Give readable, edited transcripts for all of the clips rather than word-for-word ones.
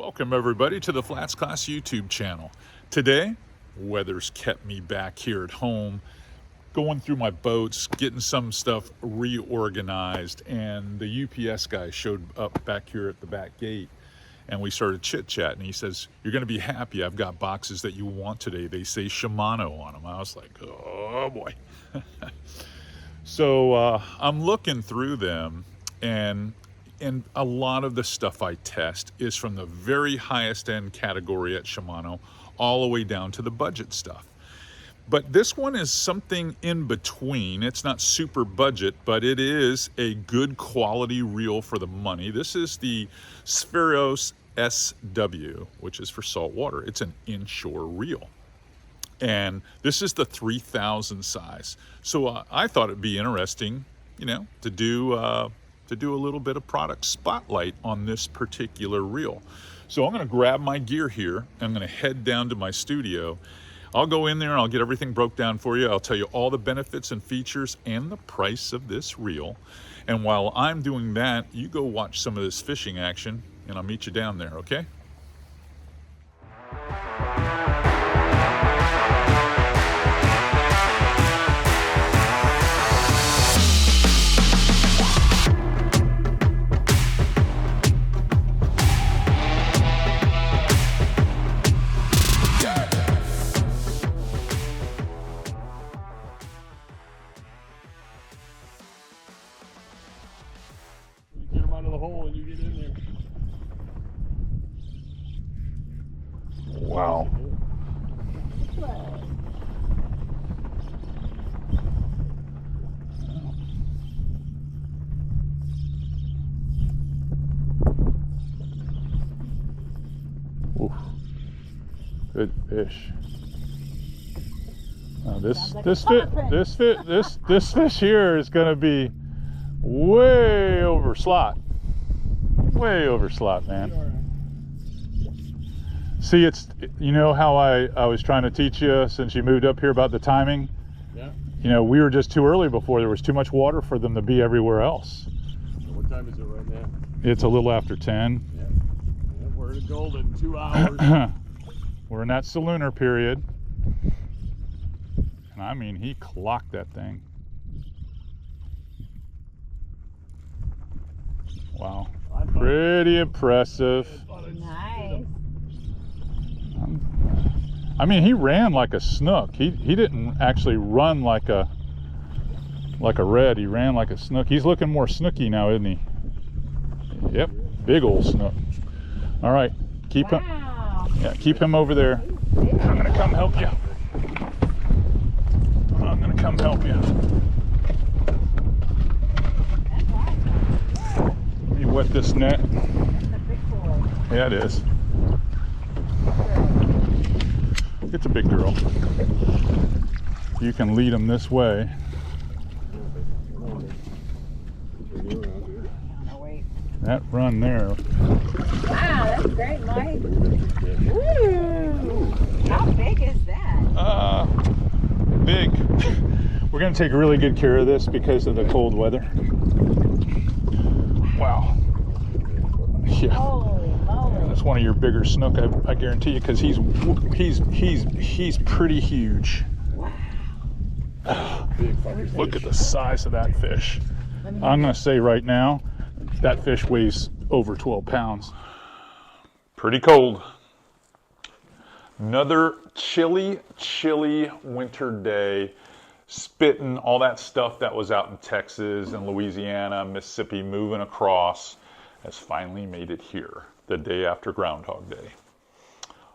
Welcome everybody to the FlatsClass YouTube channel. Today, weather's kept me back here at home, going through my boats, getting some stuff reorganized, and the UPS guy showed up back here at the back gate, and we started chit-chatting. He says, "You're going to be happy, I've got boxes that you want today. They say Shimano on them." I was like, oh boy. So I'm looking through them, and a lot of the stuff I test is from the very highest end category at Shimano all the way down to the budget stuff. But this one is something in between. It's not super budget, but it is a good quality reel for the money. This is the Spheros SW, which is for saltwater. It's an inshore reel. And this is the 3000 size. So I thought it'd be interesting, to do a little bit of product spotlight on this particular reel. So I'm going to grab my gear here. I'm going to head down to my studio. I'll go in there and I'll get everything broke down for you. I'll tell you all the benefits and features and the price of this reel. And while I'm doing that, you go watch some of this fishing action, and I'll meet you down there, okay? Wow. Oof. Good fish. Now this fish here is going to be way over slot. Way over slot, man. See, it's, how I was trying to teach you since you moved up here about the timing? Yeah. We were just too early before. There was too much water for them to be everywhere else. So what time is it right now? It's a little after 10. Yeah, we're in golden 2 hours. We're in that salooner period. And I mean, he clocked that thing. Wow. Pretty impressive. Nice. I mean, he ran like a snook. He didn't actually run like a red. He ran like a snook. He's looking more snooky now, isn't he? Yep, big old snook. All right, keep him. Yeah, keep him over there. I'm gonna come help you. Let me wet this net. Yeah, it is. It's a big girl. You can lead them this way. That run there. Wow, that's great, Mike. Ooh, how big is that? Big. We're going to take really good care of this because of the cold weather. Wow. Yeah. Holy moly. That's one of your bigger snook, I guarantee you, because he's pretty huge. Wow. Look at the size of that fish. I'm going to say right now, that fish weighs over 12 pounds. Pretty cold. Another chilly winter day. Spitting all that stuff that was out in Texas and Louisiana, Mississippi, moving across, has finally made it here, the day after Groundhog Day.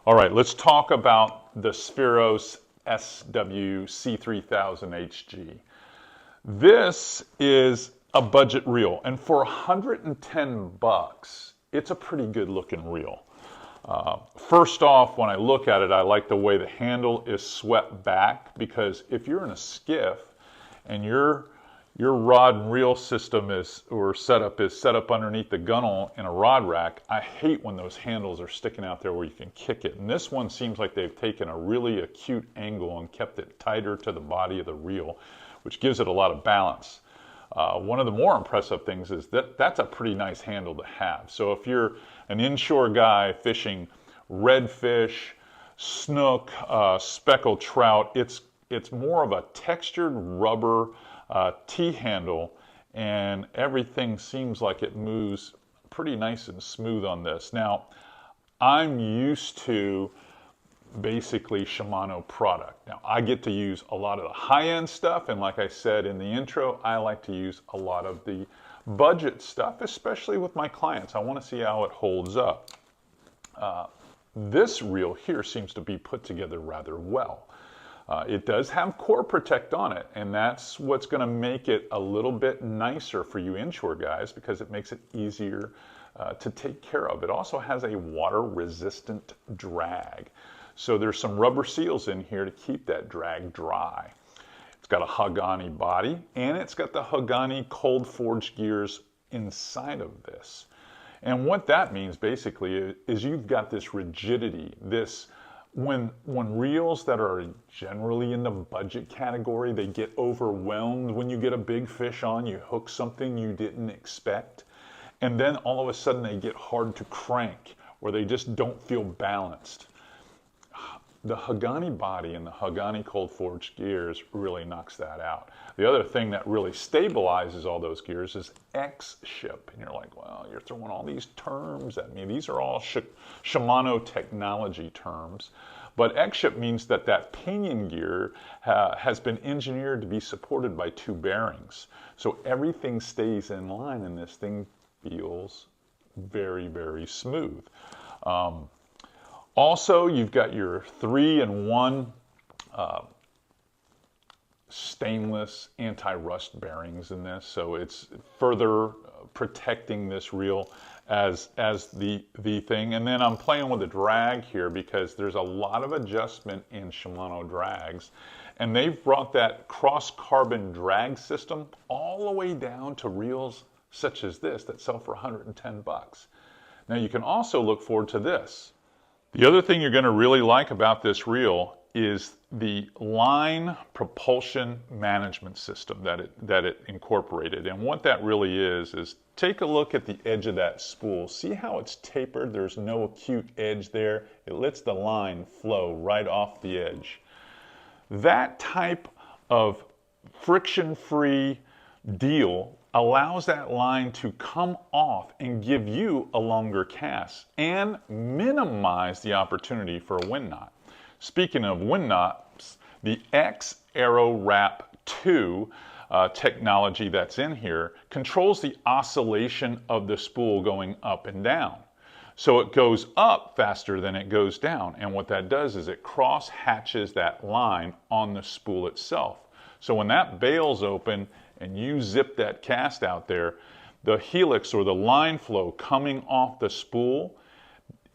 All right, let's talk about the Spheros SW C3000 HG. This is a budget reel, and for 110 bucks, it's a pretty good looking reel. First off, when I look at it, I like the way the handle is swept back, because if you're in a skiff and your rod and reel system setup is set up underneath the gunnel in a rod rack, I hate when those handles are sticking out there where you can kick it. And this one seems like they've taken a really acute angle and kept it tighter to the body of the reel, which gives it a lot of balance. One of the more impressive things is that that's a pretty nice handle to have. So if you're an inshore guy fishing redfish, snook, speckled trout, it's more of a textured rubber T-handle, and everything seems like it moves pretty nice and smooth on this. Now, I'm used to basically Shimano product. Now, I get to use a lot of the high-end stuff, and like I said in the intro, I like to use a lot of the budget stuff, especially with my clients. I want to see how it holds up. This reel here seems to be put together rather well. It does have core protect on it, and that's what's going to make it a little bit nicer for you inshore guys, because it makes it easier to take care of. It also has a water resistant drag. So there's some rubber seals in here to keep that drag dry. It's got a Hagani body, and it's got the Hagani cold forged gears inside of this. And what that means basically is you've got this rigidity, this when reels that are generally in the budget category, they get overwhelmed when you get a big fish on, you hook something you didn't expect, and then all of a sudden they get hard to crank, or they just don't feel balanced. The Hagani body and the Hagani cold forged gears really knocks that out. The other thing that really stabilizes all those gears is X-ship. And you're like, well, you're throwing all these terms at me. These are all Shimano technology terms. But X-ship means that that pinion gear has been engineered to be supported by two bearings. So everything stays in line, and this thing feels very, very smooth. Also, you've got your 3-in-1 stainless anti-rust bearings in this, so it's further protecting this reel as the thing. And then I'm playing with the drag here because there's a lot of adjustment in Shimano drags, and they've brought that cross-carbon drag system all the way down to reels such as this that sell for 110 bucks. Now you can also look forward to this. The other thing you're going to really like about this reel is the line propulsion management system that it incorporated. And what that really is take a look at the edge of that spool. See how it's tapered? There's no acute edge there. It lets the line flow right off the edge. That type of friction-free deal allows that line to come off and give you a longer cast and minimize the opportunity for a wind knot. Speaking of wind knots, the X Aero Wrap 2 technology that's in here controls the oscillation of the spool going up and down. So it goes up faster than it goes down, and what that does is it cross hatches that line on the spool itself. So when that bail's open and you zip that cast out there, the helix or the line flow coming off the spool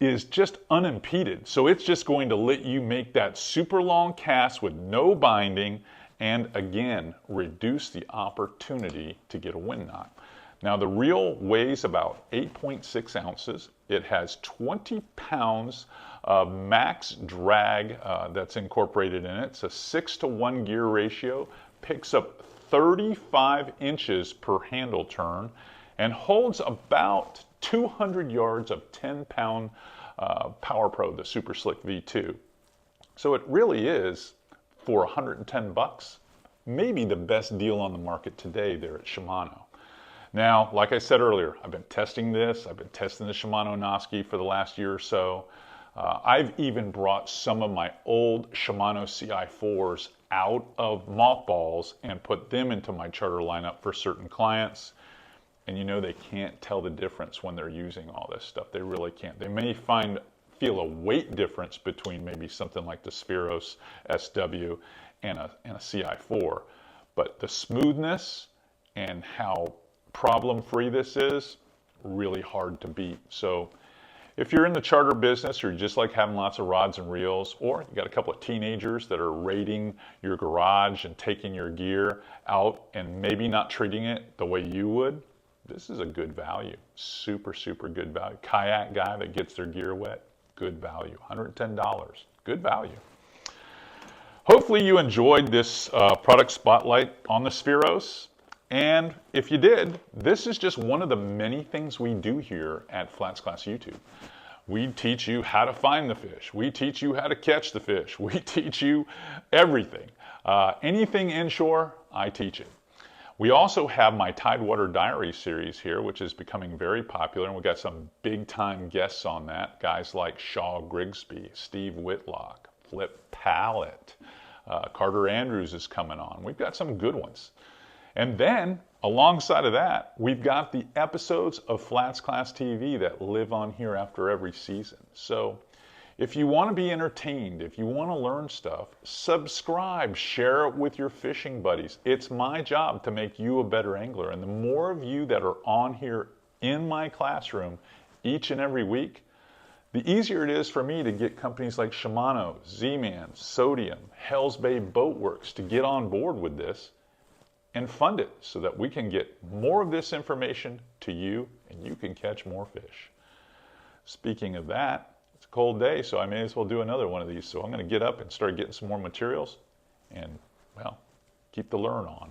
is just unimpeded. So it's just going to let you make that super long cast with no binding, and again, reduce the opportunity to get a wind knot. Now the reel weighs about 8.6 ounces. It has 20 pounds of max drag that's incorporated in it. It's a 6-to-1 gear ratio, picks up 35 inches per handle turn, and holds about 200 yards of 10-pound Power Pro, the Super Slick V2. So it really is, for 110 bucks, maybe the best deal on the market today there at Shimano. Now, like I said earlier, I've been testing this. I've been testing the Shimano Noski for the last year or so. I've even brought some of my old Shimano CI4s out of mothballs and put them into my charter lineup for certain clients. And you know, they can't tell the difference when they're using all this stuff. They really can't. They may feel a weight difference between maybe something like the Spheros SW and a CI4. But the smoothness and how problem-free this is, really hard to beat. So if you're in the charter business, or you just like having lots of rods and reels, or you got a couple of teenagers that are raiding your garage and taking your gear out and maybe not treating it the way you would, this is a good value. Super, super good value. Kayak guy that gets their gear wet, good value. $110, good value. Hopefully you enjoyed this product spotlight on the Spheros. And if you did, this is just one of the many things we do here at FlatsClass YouTube. We teach you how to find the fish. We teach you how to catch the fish. We teach you everything. Anything inshore, I teach it. We also have my Tidewater Diary series here, which is becoming very popular, and we've got some big-time guests on that. Guys like Shaw Grigsby, Steve Whitlock, Flip Pallett, Carter Andrews is coming on. We've got some good ones. And then, alongside of that, we've got the episodes of FlatsClass TV that live on here after every season. So if you want to be entertained, if you want to learn stuff, subscribe, share it with your fishing buddies. It's my job to make you a better angler. And the more of you that are on here in my classroom each and every week, the easier it is for me to get companies like Shimano, Z-Man, Sodium, Hell's Bay Boat Works to get on board with this and fund it so that we can get more of this information to you and you can catch more fish. Speaking of that, it's a cold day, so I may as well do another one of these. So I'm going to get up and start getting some more materials and, well, keep the learn on.